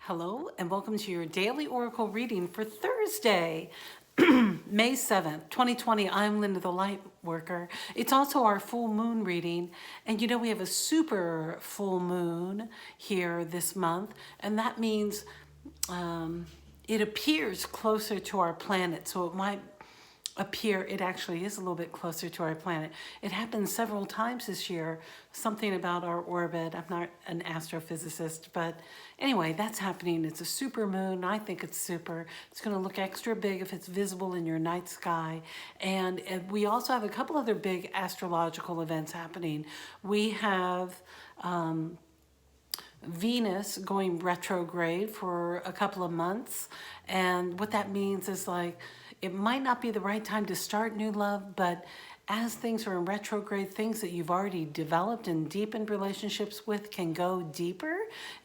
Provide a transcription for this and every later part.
Hello and welcome to your daily oracle reading for Thursday, May 7th, 2020. I'm Linda the Lightworker. It's also our full moon reading. And you know, we have a super full moon here this month. And that means it appears closer to our planet. So it might appear it actually is a little bit closer to our planet. It happened several times this year, something about our orbit. I'm not an astrophysicist, but anyway, that's happening. It's a super moon. I think it's super. It's going to look extra big if it's visible in your night sky. And we also have a couple other big astrological events happening. We have Venus going retrograde for a couple of months. And what that means is, like, it might not be the right time to start new love, but as things are in retrograde, things that you've already developed and deepened relationships with can go deeper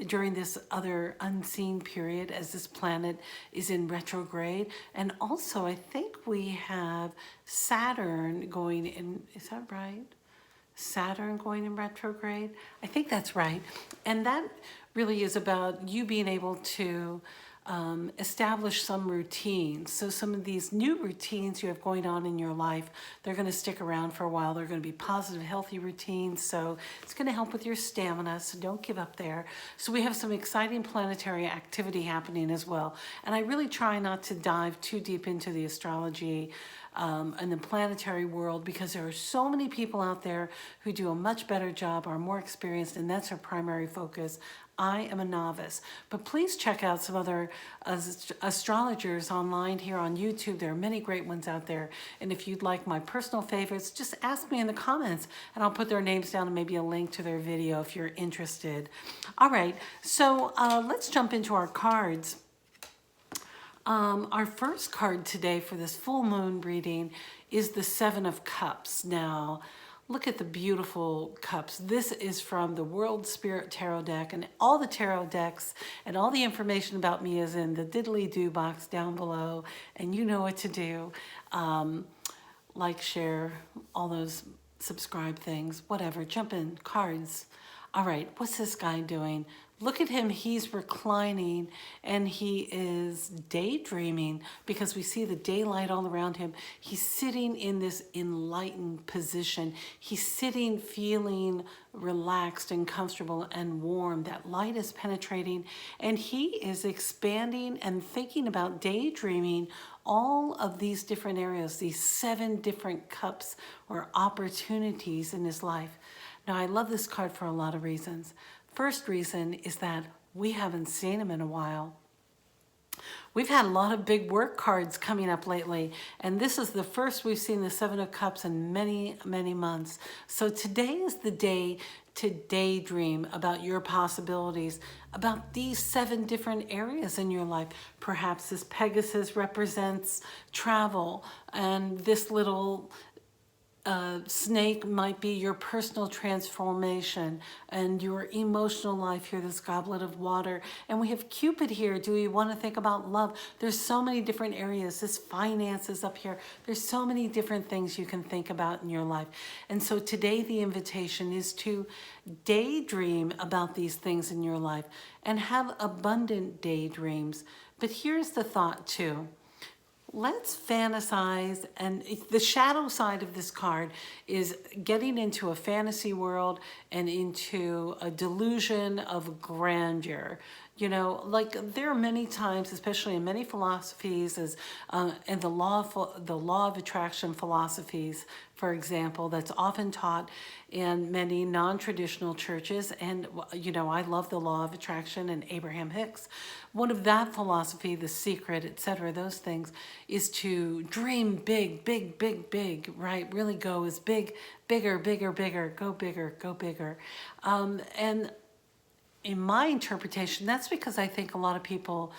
during this other unseen period as this planet is in retrograde. And also, I think we have Saturn going in, is that right? Saturn going in retrograde? I think that's right. And that really is about you being able to establish some routines. So some of these new routines you have going on in your life, they're going to stick around for a while. They're going to be positive, healthy routines. So it's going to help with your stamina. So don't give up there. So we have some exciting planetary activity happening as well. And I really try not to dive too deep into the astrology and the planetary world, because there are so many people out there who do a much better job, are more experienced, and that's our primary focus. I am a novice, but please check out some other astrologers online here on YouTube. There are many great ones out there. And if you'd like my personal favorites, just ask me in the comments and I'll put their names down and maybe a link to their video if you're interested. All right, so let's jump into our cards. Our first card today for this full moon reading is the Seven of Cups. Now, look at the beautiful cups. This is from the World Spirit Tarot deck, and all the tarot decks and all the information about me is in the diddly-do box down below, and you know what to do. Like, share, all those subscribe things, whatever, jump in, cards. All right, what's this guy doing? Look at him, he's reclining and he is daydreaming because we see the daylight all around him. He's sitting in this enlightened position. He's sitting feeling relaxed and comfortable and warm. That light is penetrating and he is expanding and thinking about daydreaming all of these different areas, these 7 different cups or opportunities in his life. Now, I love this card for a lot of reasons. First reason is that we haven't seen him in a while. We've had a lot of big work cards coming up lately, and this is the first we've seen the Seven of Cups in many, many months. So today is the day to daydream about your possibilities, about these 7 different areas in your life. Perhaps this Pegasus represents travel, and this little snake might be your personal transformation and your emotional life here, this goblet of water. And we have Cupid here. Do you want to think about love? There's so many different areas. This finances up here. There's so many different things you can think about in your life. And so today the invitation is to daydream about these things in your life and have abundant daydreams. But here's the thought too. Let's fantasize, and the shadow side of this card is getting into a fantasy world and into a delusion of grandeur. You know, like there are many times, especially in many philosophies, as and the law of attraction philosophies, for example, that's often taught in many non-traditional churches. And you know, I love the law of attraction and Abraham Hicks. One of that philosophy, The Secret, etc., those things, is to dream big, big, big, big, right? Really go as big, bigger, bigger, bigger, go bigger, go bigger. And in my interpretation, that's because I think a lot of people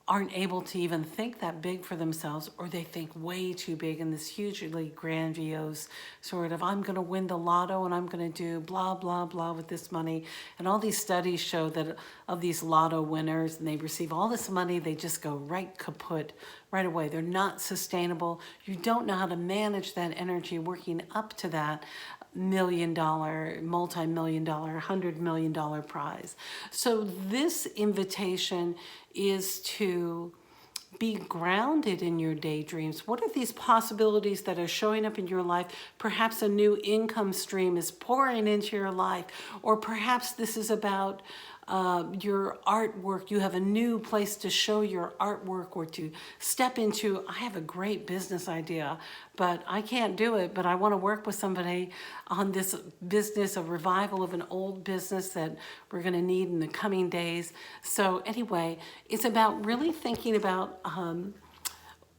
aren't able to even think that big for themselves, or they think way too big in this hugely grandiose sort of, I'm going to win the lotto and I'm going to do blah, blah, blah with this money. And all these studies show that of these lotto winners, and they receive all this money, they just go right kaput right away. They're not sustainable. You don't know how to manage that energy working up to that. $1 million, multi-million dollar, $100 million prize. So this invitation is to be grounded in your daydreams. What are these possibilities that are showing up in your life? Perhaps a new income stream is pouring into your life, or perhaps this is about your artwork. You have a new place to show your artwork or to step into. I have a great business idea, but I can't do it, but I want to work with somebody on this business, a revival of an old business that we're going to need in the coming days. So anyway, it's about really thinking about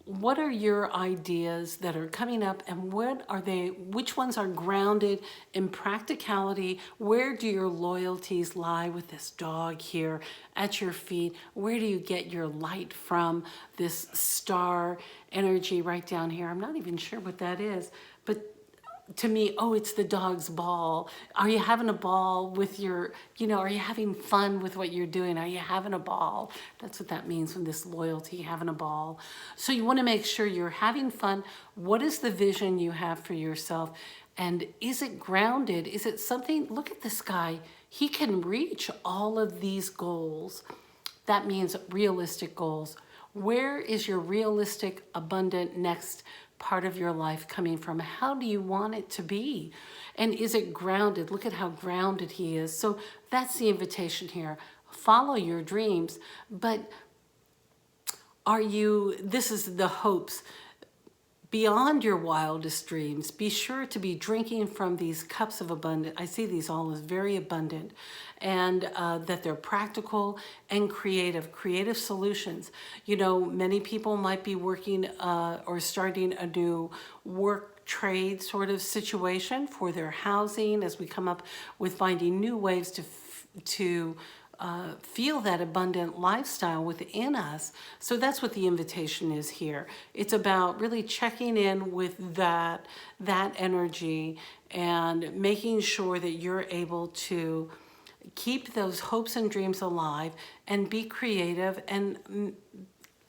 what are your ideas that are coming up, and what are they, which ones are grounded in practicality? Where do your loyalties lie with this dog here at your feet? Where do you get your light from? This star energy right down here. I'm not even sure what that is, but to me, oh, it's the dog's ball. Are you having a ball with your, are you having fun with what you're doing? Are you having a ball? That's what that means when this loyalty, having a ball. So you want to make sure you're having fun. What is the vision you have for yourself? And is it grounded? Is it something, look at this guy. He can reach all of these goals. That means realistic goals. Where is your realistic, abundant next part of your life coming from? How do you want it to be? And is it grounded? Look at how grounded he is. So that's the invitation here. Follow your dreams, but this is the hopes. Beyond your wildest dreams, be sure to be drinking from these cups of abundance. I see these all as very abundant, and that they're practical and creative solutions. Many people might be working or starting a new work trade sort of situation for their housing, as we come up with finding new ways to feel that abundant lifestyle within us. So that's what the invitation is here. It's about really checking in with that energy and making sure that you're able to keep those hopes and dreams alive and be creative and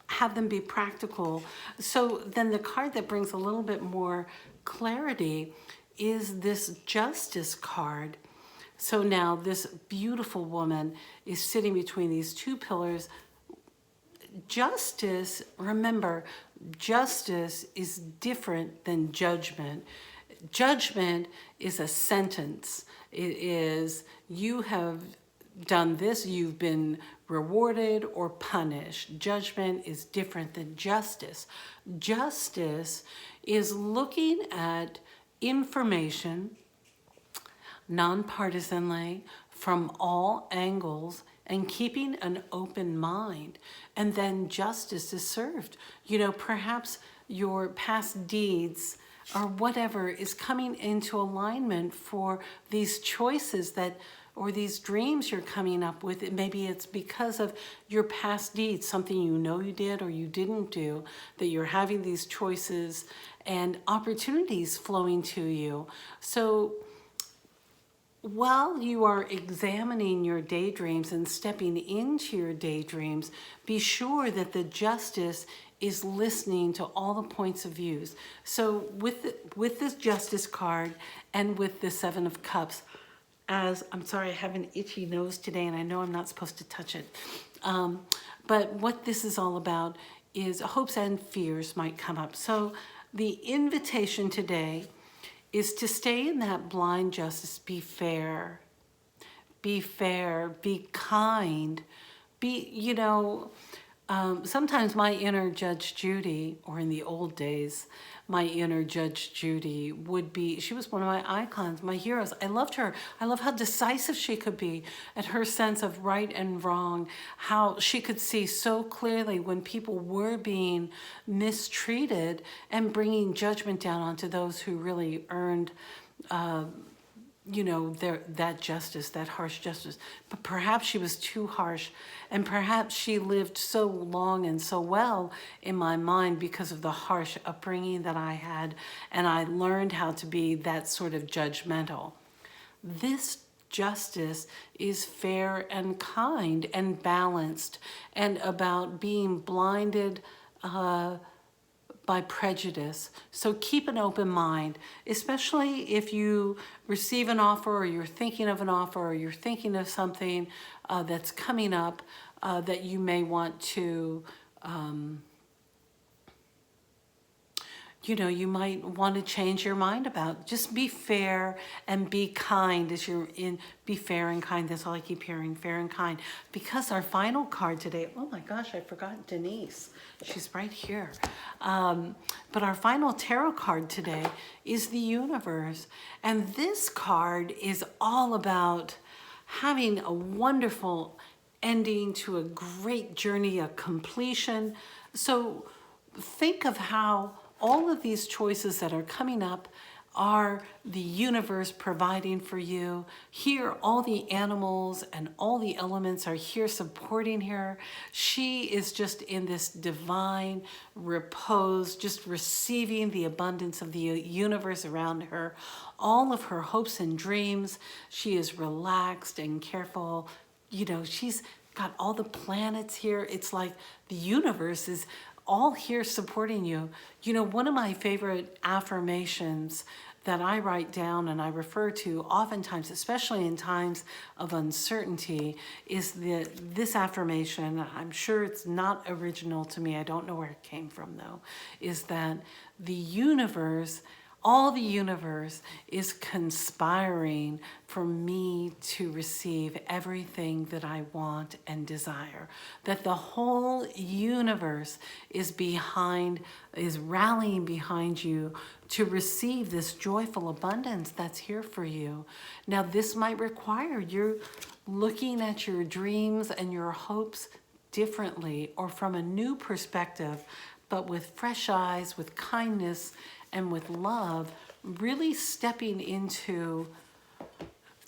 have them be practical. So then the card that brings a little bit more clarity is this Justice card. So now this beautiful woman is sitting between these two pillars. Justice, remember, justice is different than judgment. Judgment is a sentence. It is, you have done this, you've been rewarded or punished. Judgment is different than justice. Justice is looking at information nonpartisanly from all angles and keeping an open mind. And then justice is served. Perhaps your past deeds or whatever is coming into alignment for these choices or these dreams you're coming up with. Maybe it's because of your past deeds, something you did or you didn't do, that you're having these choices and opportunities flowing to you. So while you are examining your daydreams and stepping into your daydreams, be sure that the justice is listening to all the points of views. So with this Justice card and with the Seven of Cups, I'm sorry, I have an itchy nose today and I know I'm not supposed to touch it. But what this is all about is hopes and fears might come up. So the invitation today is to stay in that blind justice. Be fair, be kind, sometimes my inner Judge Judy, or in the old days, my inner Judge Judy she was one of my icons, my heroes. I loved her. I love how decisive she could be at her sense of right and wrong, how she could see so clearly when people were being mistreated and bringing judgment down onto those who really earned that justice, that harsh justice. But perhaps she was too harsh, and perhaps she lived so long and so well in my mind because of the harsh upbringing that I had, and I learned how to be that sort of judgmental. This justice is fair and kind and balanced, and about being blinded by prejudice. So keep an open mind, especially if you receive an offer or you're thinking of an offer or you're thinking of something that's coming up that you may want to, you might want to change your mind about. Just be fair and be kind as you're in, be fair and kind. That's all I keep hearing, fair and kind. Because our final card today, oh my gosh, I forgot Denise. She's right here. But our final tarot card today is the universe. And this card is all about having a wonderful ending to a great journey, a completion. So think of how all of these choices that are coming up are the universe providing for you. Here, all the animals and all the elements are here supporting her. She is just in this divine repose, just receiving the abundance of the universe around her. All of her hopes and dreams, she is relaxed and careful. She's got all the planets here. It's like the universe is all here supporting you. One of my favorite affirmations that I write down and I refer to oftentimes, especially in times of uncertainty, is this affirmation. I'm sure it's not original to me. I don't know where it came from though, is that the universe, all the universe is conspiring for me to receive everything that I want and desire. That the whole universe is rallying behind you to receive this joyful abundance that's here for you. Now, this might require you're looking at your dreams and your hopes differently or from a new perspective, but with fresh eyes, with kindness, and with love, really stepping into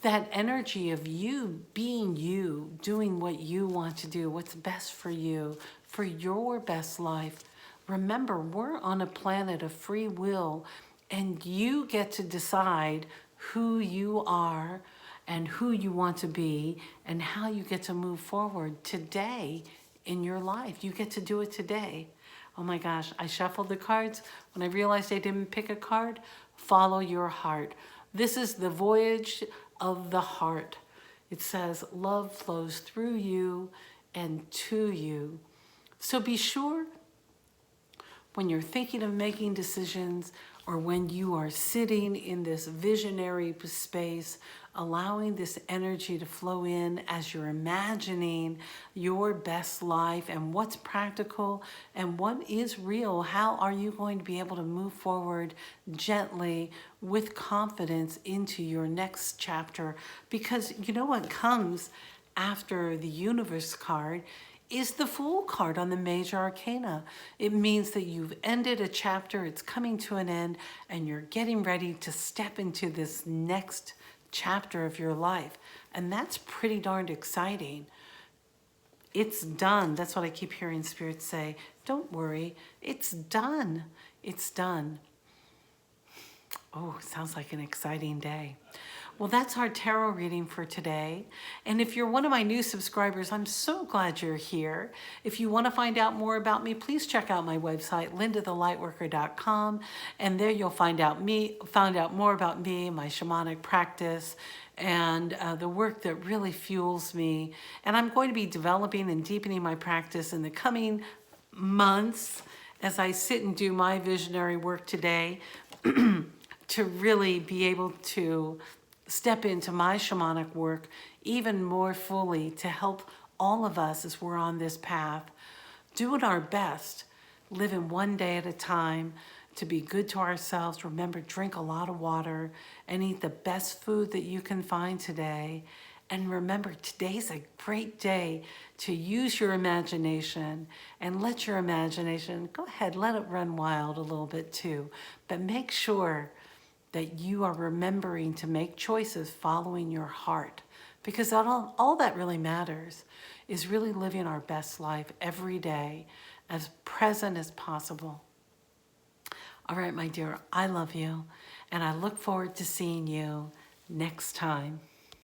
that energy of you being you, doing what you want to do, what's best for you, for your best life. Remember, we're on a planet of free will, and you get to decide who you are and who you want to be and how you get to move forward today in your life. You get to do it today. Oh my gosh, I shuffled the cards. When I realized I didn't pick a card, follow your heart. This is the voyage of the heart. It says, love flows through you and to you. So be sure when you're thinking of making decisions or when you are sitting in this visionary space, allowing this energy to flow in as you're imagining your best life and what's practical and what is real. How are you going to be able to move forward gently with confidence into your next chapter? Because you know what comes after the universe card is the Fool card on the Major Arcana. It means that you've ended a chapter, it's coming to an end, and you're getting ready to step into this next chapter of your life. And that's pretty darned exciting. It's done. That's what I keep hearing Spirit say. Don't worry, it's done. It's done. Oh, sounds like an exciting day. Well, that's our tarot reading for today. And if you're one of my new subscribers, I'm so glad you're here. If you want to find out more about me, please check out my website, LindaTheLightworker.com. And there you'll find out more about me, my shamanic practice, and the work that really fuels me. And I'm going to be developing and deepening my practice in the coming months as I sit and do my visionary work today to really be able to step into my shamanic work even more fully to help all of us as we're on this path, doing our best, living one day at a time, to be good to ourselves. Remember, drink a lot of water and eat the best food that you can find today. And remember, today's a great day to use your imagination and let your imagination, go ahead, let it run wild a little bit too. But make sure that you are remembering to make choices following your heart, because all that really matters is really living our best life every day as present as possible. All right, my dear, I love you, and I look forward to seeing you next time.